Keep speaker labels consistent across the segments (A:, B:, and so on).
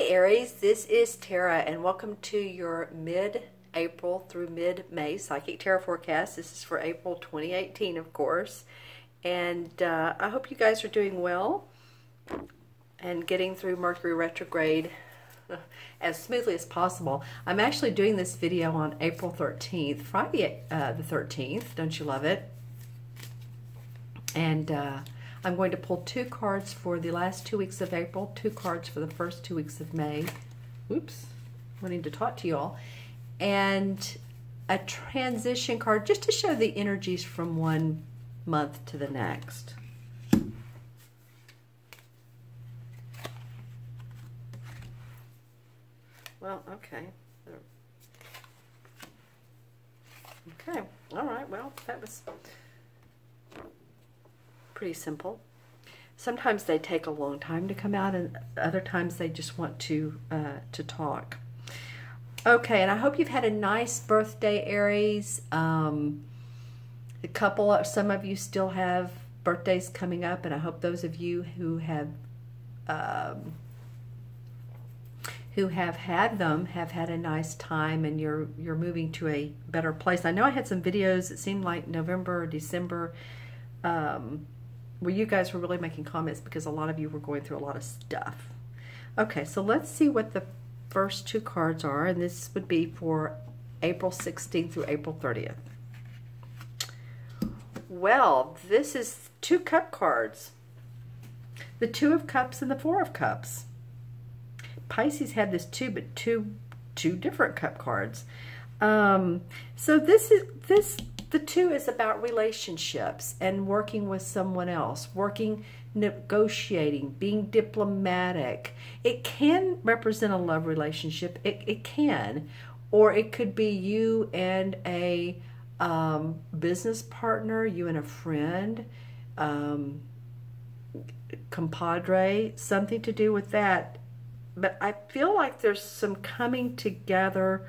A: Aries, this is Tara, and welcome to your mid-April through mid-May Psychic Tarot forecast. This is for April 2018, of course, and I hope you guys are doing well and getting through Mercury retrograde as smoothly as possible. I'm actually doing this video on April 13th, Friday the 13th. Don't you love it? And I'm going to pull 2 cards for the last 2 weeks of April, 2 cards for the first 2 weeks of May. Oops, wanting to talk to you all. And a transition card just to show the energies from one month to the next. Well, okay. Okay, all right, well, that was pretty simple. Sometimes they take a long time to come out, and other times they just want to talk. Okay, and I hope you've had a nice birthday, Aries. Some of you still have birthdays coming up, and I hope those of you who have had them have had a nice time, and you're moving to a better place. I know I had some videos, it seemed like November or December, where you guys were really making comments because a lot of you were going through a lot of stuff. Okay, so let's see what the first 2 cards are, and this would be for April 16th through April 30th. Well, this is 2 cup cards. The 2 of Cups and the 4 of Cups. Pisces had this too, but two different cup cards. So the 2 is about relationships and working with someone else, negotiating, being diplomatic. It can represent a love relationship. It can, or it could be you and a business partner, you and a friend, compadre, something to do with that. But I feel like there's some coming together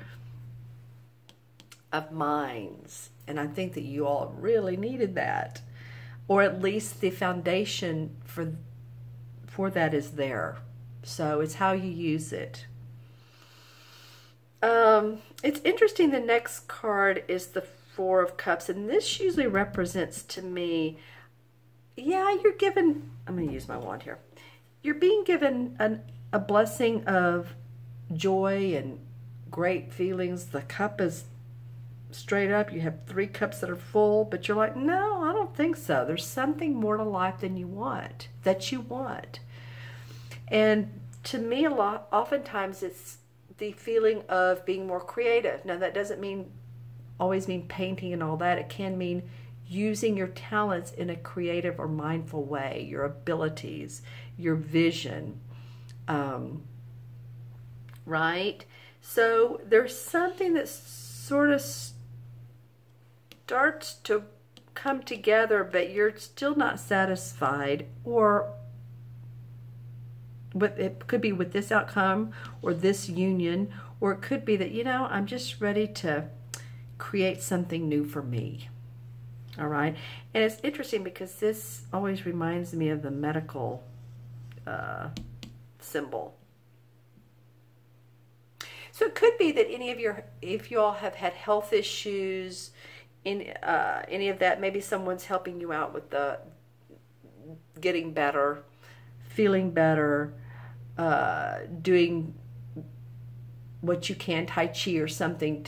A: of minds, and I think that you all really needed that, or at least the foundation for that is there. So it's how you use it. It's interesting. The next card is the 4 of Cups, and this usually represents to me, yeah, you're given. I'm going to use my wand here. You're being given a blessing of joy and great feelings. The cup is straight up. You have 3 cups that are full, but you're like, no, I don't think so. There's something more to life than you want, And to me, oftentimes it's the feeling of being more creative. Now, that doesn't always mean painting and all that. It can mean using your talents in a creative or mindful way, your abilities, your vision. Right? So there's something that sort of starts to come together, but you're still not satisfied, or it could be with this outcome or this union, or it could be that, I'm just ready to create something new for me. All right? And it's interesting because this always reminds me of the medical symbol. So it could be that if you all have had health issues, any of that, maybe someone's helping you out with the getting better, feeling better, doing what you can, Tai Chi or something,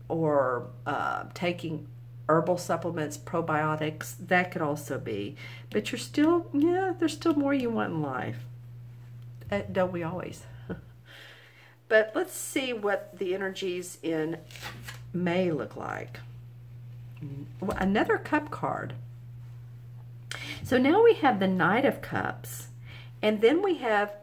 A: or taking herbal supplements, probiotics. That could also be. But you're still, there's still more you want in life. Don't we always? But let's see what the energies in May look like. Another cup card. So now we have the Knight of Cups, and then we have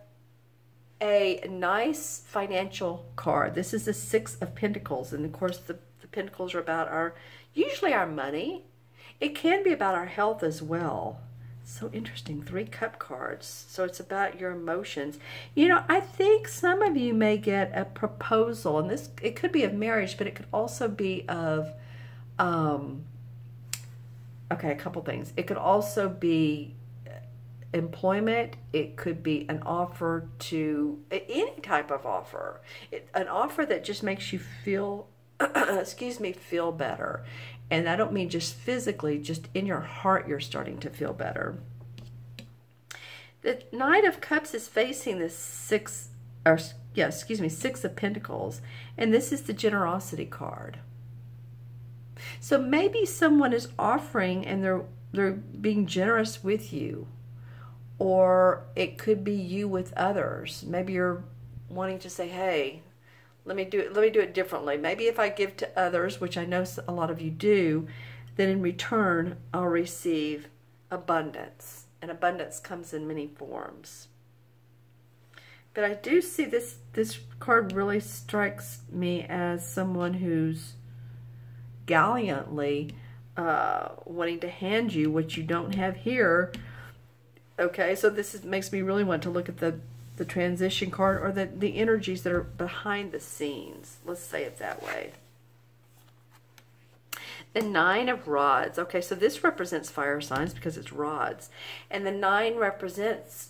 A: a nice financial card. This is the 6 of Pentacles, and of course the Pentacles are about usually our money. It can be about our health as well. So interesting, 3 cup cards. So it's about your emotions. I think some of you may get a proposal, and it could be of marriage, but it could also be of, okay, a couple things. It could also be employment. It could be an offer to any type of offer. An offer that just makes you feel, excuse me, feel better. And I don't mean just physically, just in your heart you're starting to feel better. The Knight of Cups is facing the Six of Pentacles. And this is the generosity card. So maybe someone is offering and they're being generous with you. Or it could be you with others. Maybe you're wanting to say, hey, let me do it differently. Maybe if I give to others, which I know a lot of you do, then in return I'll receive abundance. And abundance comes in many forms. But I do see this card really strikes me as someone who's gallantly wanting to hand you what you don't have here. Okay, so this makes me really want to look at the transition card, or the energies that are behind the scenes. Let's say it that way. The Nine of Rods. Okay, so this represents fire signs because it's rods. And the 9 represents,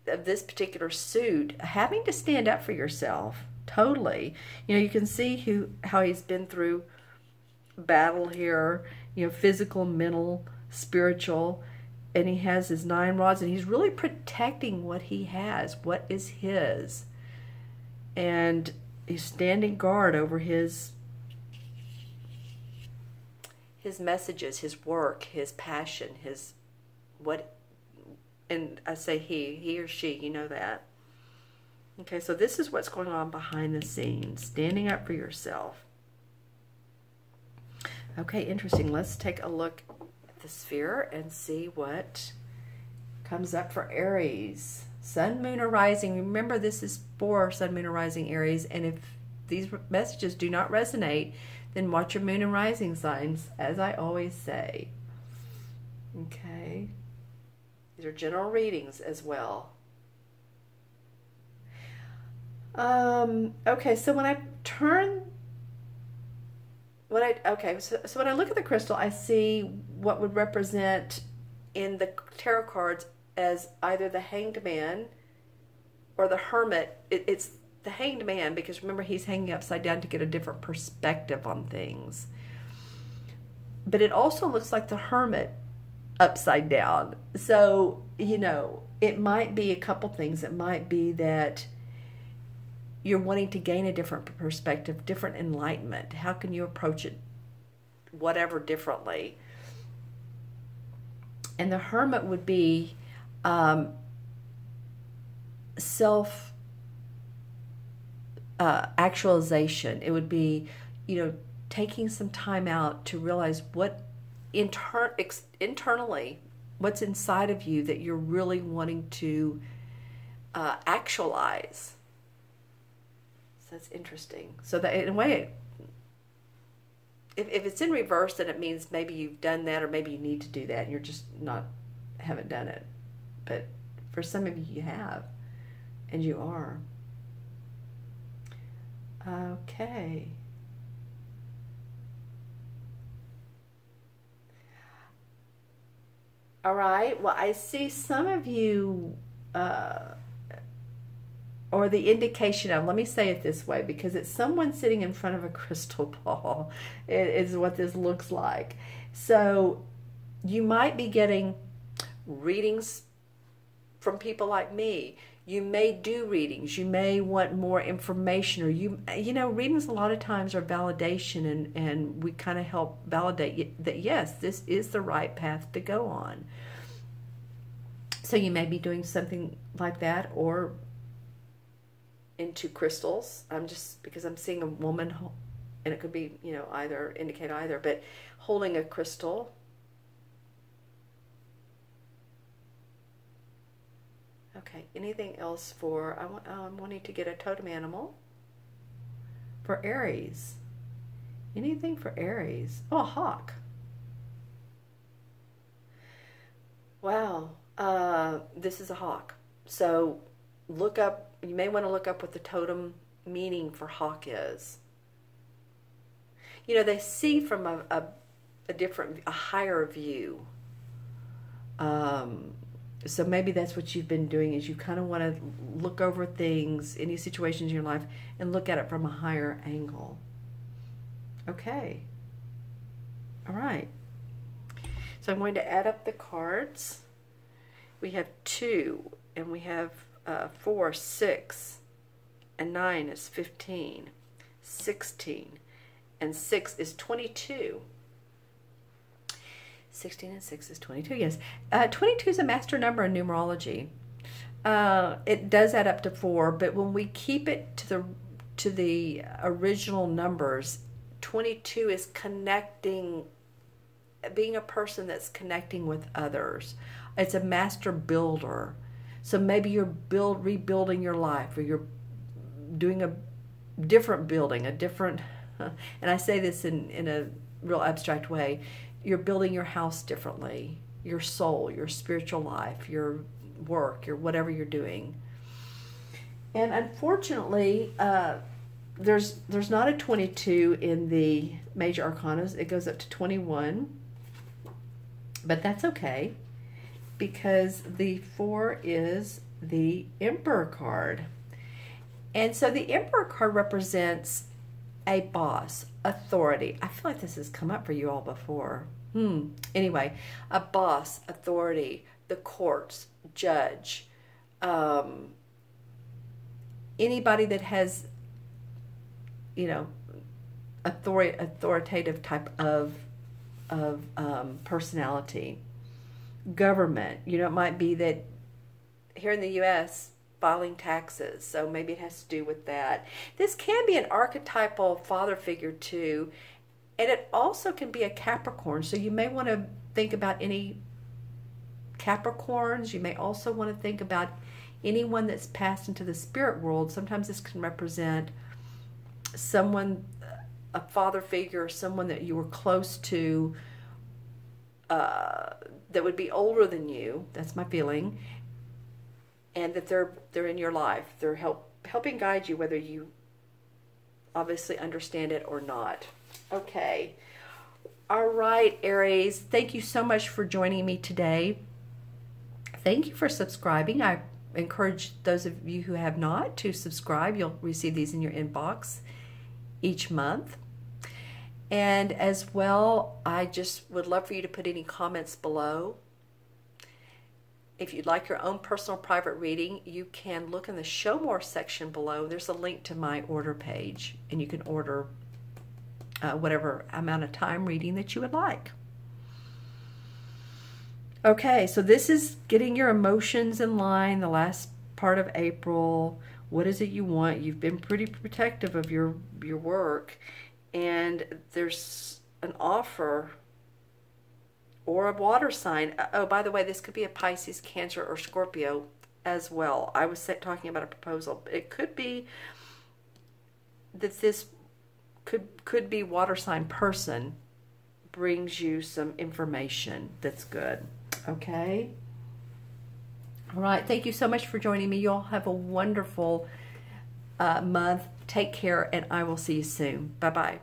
A: of this particular suit, having to stand up for yourself. Totally. You know, you can see how he's been through battle here. You know, physical, mental, spiritual. And he has his 9 rods, and he's really protecting what he has, what is his. And he's standing guard over his messages, his work, his passion, his what, and I say he or she, you know that. Okay, so this is what's going on behind the scenes, standing up for yourself. Okay, interesting. Let's take a look at the sphere and see what comes up for Aries. Sun, Moon, or Rising. Remember, this is for Sun, Moon, or Rising Aries, and if these messages do not resonate, then watch your Moon and Rising signs, as I always say. Okay. These are general readings as well. Okay, so when I look at the crystal, I see what would represent in the tarot cards as either the Hanged Man or the Hermit. It's the Hanged Man because remember, he's hanging upside down to get a different perspective on things. But it also looks like the Hermit upside down. So, you know, it might be a couple things. It might be that you're wanting to gain a different perspective, different enlightenment. How can you approach it, whatever, differently? And the Hermit would be self actualization. It would be, you know, taking some time out to realize what internally, what's inside of you that you're really wanting to actualize. So that's interesting. So that in a way, if it's in reverse, then it means maybe you've done that, or maybe you need to do that, and you're just haven't done it. But for some of you have, and you are. Okay. All right. Well, I see some of you, or the indication of, let me say it this way, because it's someone sitting in front of a crystal ball, is what this looks like. So you might be getting readings from people like me. You may do readings. You may want more information, or you know, readings a lot of times are validation, and we kind of help validate that, yes, this is the right path to go on. So you may be doing something like that, or into crystals. Because I'm seeing a woman, and it could be, you know, indicate either, but holding a crystal. Okay, anything else for, I'm wanting to get a totem animal for Aries. Anything for Aries? Oh, a hawk. Wow, this is a hawk. So look up, you may want to look up what the totem meaning for hawk is. You know, they see from a higher view. So maybe that's what you've been doing, is you kind of want to look over things, any situations in your life, and look at it from a higher angle. Okay. All right. So I'm going to add up the cards. We have 2, and we have 4, 6, and 9 is 15, 16, and 6 is 22. 16 and 6 is 22, yes. 22 is a master number in numerology. It does add up to 4, but when we keep it to the original numbers, 22 is connecting, being a person that's connecting with others. It's a master builder. So maybe you're rebuilding your life, or you're doing a different building, a different, and I say this in a real abstract way, you're building your house differently, your soul, your spiritual life, your work, your whatever you're doing. And unfortunately, there's not a 22 in the major arcanas. It goes up to 21, but that's okay, because the 4 is the Emperor card. And so the Emperor card represents a boss, authority. I feel like this has come up for you all before. Anyway, a boss, authority, the courts, judge, anybody that has, you know, authoritative type of personality. Government, you know, it might be that here in the U.S., filing taxes, so maybe it has to do with that. This can be an archetypal father figure too, and it also can be a Capricorn, so you may want to think about any Capricorns. You may also want to think about anyone that's passed into the spirit world. Sometimes this can represent someone, a father figure, someone that you were close to, that would be older than you. That's my feeling. And that they're in your life. They're helping guide you, whether you obviously understand it or not. Okay. All right, Aries. Thank you so much for joining me today. Thank you for subscribing. I encourage those of you who have not to subscribe. You'll receive these in your inbox each month. And as well, I just would love for you to put any comments below. If you'd like your own personal private reading, you can look in the Show More section below. There's a link to my order page, and you can order whatever amount of time reading that you would like. Okay, so this is getting your emotions in line, the last part of April. What is it you want? You've been pretty protective of your work, and there's an offer or a water sign. Oh, by the way, this could be a Pisces, Cancer, or Scorpio as well. I was talking about a proposal. It could be that this could be water sign person brings you some information that's good. Okay? All right. Thank you so much for joining me. You all have a wonderful month. Take care, and I will see you soon. Bye-bye.